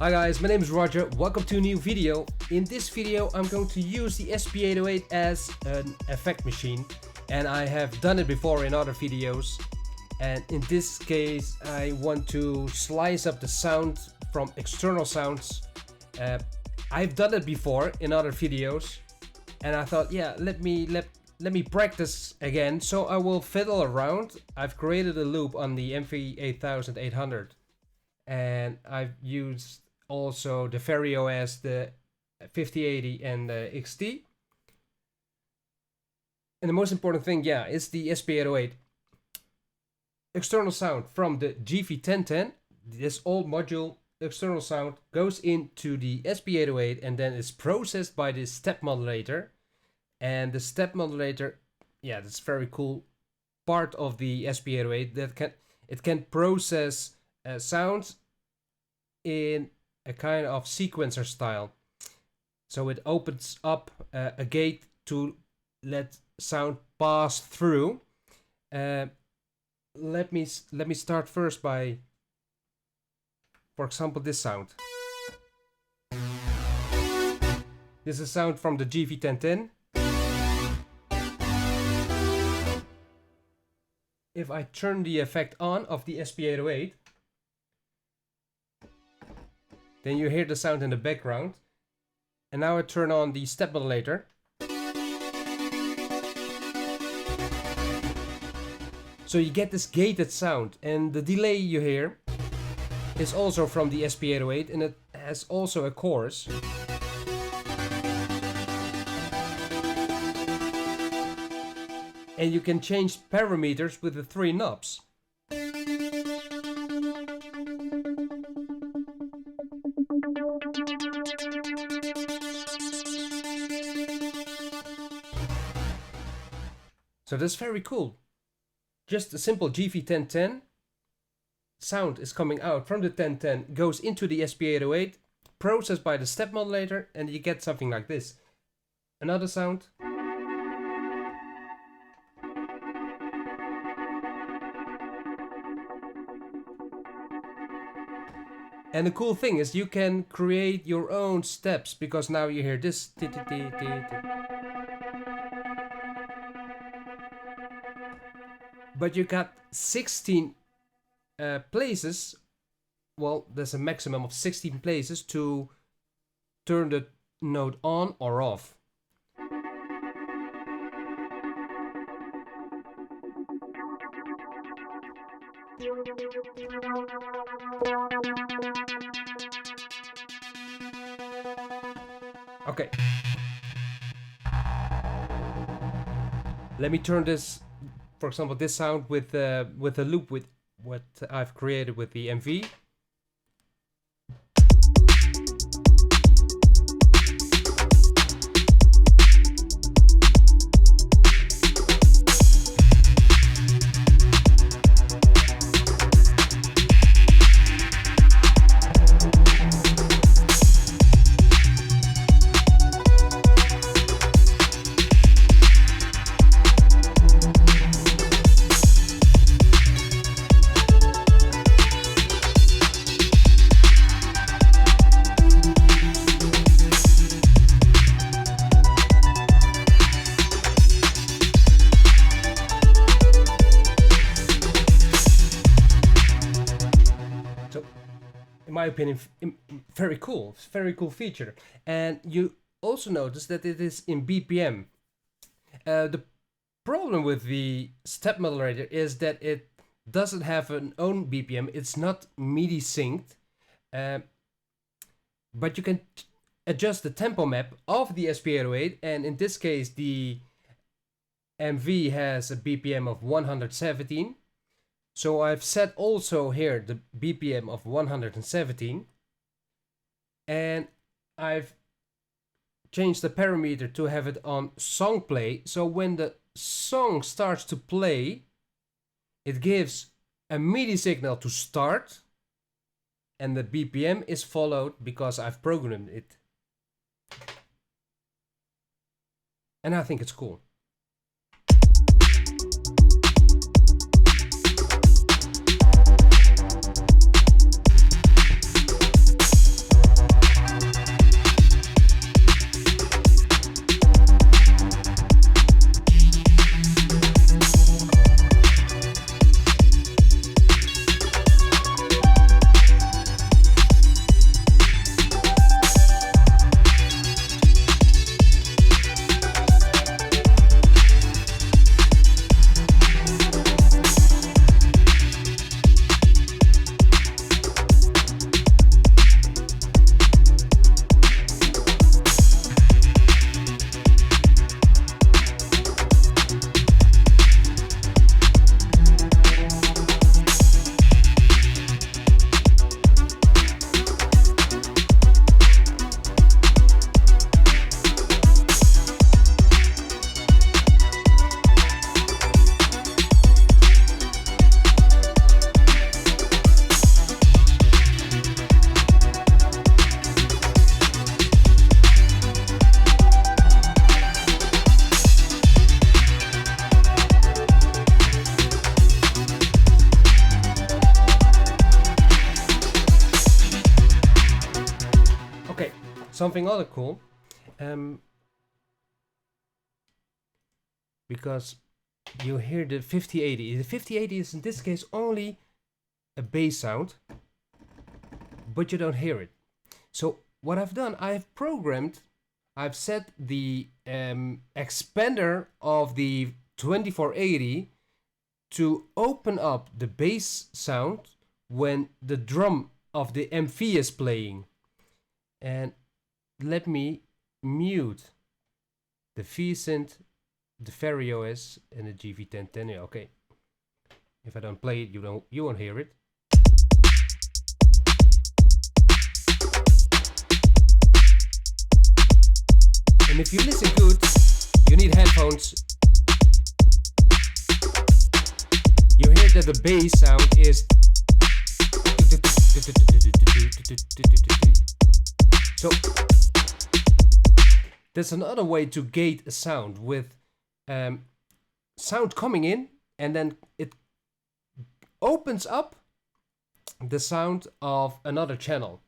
Hi guys, my name is Roger. Welcome to a new video. In this video I'm going to use the SP-808 as an effect machine, and I have done it before in other videos, and in this case I want to slice up the sound from external sounds. I've done it before in other videos, and I thought, yeah, let me practice again. So I will fiddle around. I've created a loop on the MV8800, and I've used also the VariOS, the 5080 and the XT. And the most important thing, yeah, is the SP-808. External sound from the GV1010, this old module, external sound goes into the SP-808 and then is processed by the Step Modulator. And the Step Modulator, yeah, that's very cool part of the SP-808 that can process sounds in a kind of sequencer style. So it opens up a gate to let sound pass through. Let me start first by, for example, this sound. This is a sound from the GV1010. If I turn the effect on of the SP-808, then you hear the sound in the background. And now I turn on the Step Modulator. So you get this gated sound, and the delay you hear is also from the SP-808, and it has also a chorus. And you can change parameters with the 3 knobs. So that's very cool. Just a simple GV1010 sound is coming out from the 1010, goes into the SP-808, processed by the Step Modulator, and you get something like this. Another sound. And the cool thing is you can create your own steps, because now you hear this. But you got 16 places. Well, there's a maximum of 16 places to turn the note on or off. Okay. Let me turn this, for example, this sound with a loop with what I've created with the MV. In my opinion, very cool. It's a very cool feature. And you also notice that it is in BPM. The problem with the Step Modulator is that it doesn't have an own BPM. It's not MIDI synced. But you can adjust the tempo map of the SP-808, and in this case the MV has a BPM of 117. So I've set also here the BPM of 117, and I've changed the parameter to have it on song play. So when the song starts to play, it gives a MIDI signal to start, and the BPM is followed because I've programmed it. And I think it's cool. something other cool. Because you hear the 5080. The 5080 is in this case only a bass sound, but you don't hear it. So what I've done, I've set the expander of the 2480 to open up the bass sound when the drum of the MV is playing. And let me mute the V-synth, the VeryOS, and the GV1010. Yeah, okay. If I don't play it, you won't hear it. And if you listen good, you need headphones. You hear that the bass sound is. So there's another way to gate a sound with sound coming in, and then it opens up the sound of another channel.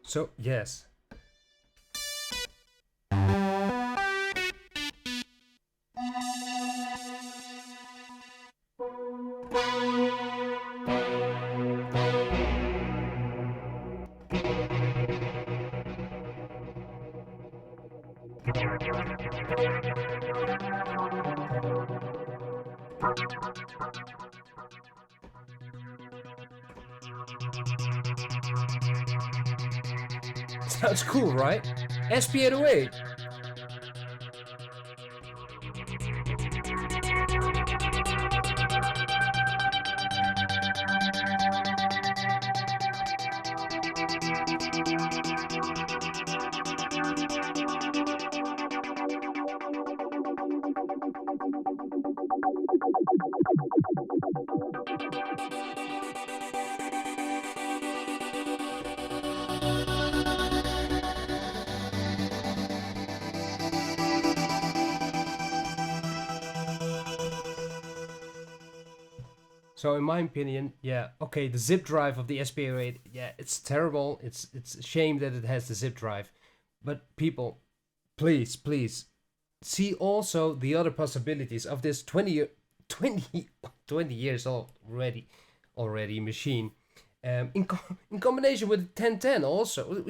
So, yes. Sounds cool, right? SP-808. So in my opinion, yeah, okay, the zip drive of the SP-808, yeah, it's terrible. It's a shame that it has the zip drive. But people, please see also the other possibilities of this 20 years old already machine. In combination with the 1010 also.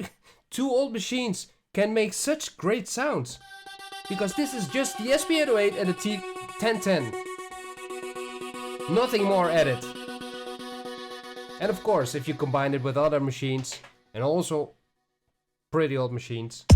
Two old machines can make such great sounds. Because this is just the SP-808 and the T1010. Nothing more added. And of course, if you combine it with other machines, and also pretty old machines.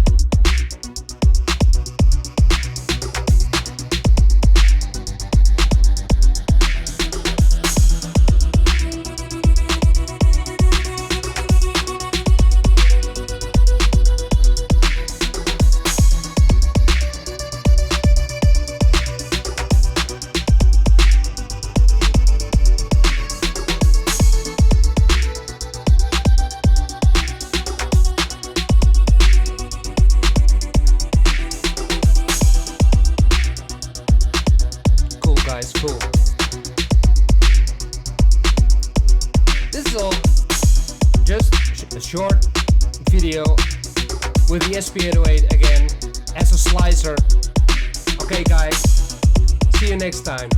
Cool. This is all just a short video with the SP-808 again as a slicer. Okay guys, see you next time.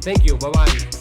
Thank you, bye bye.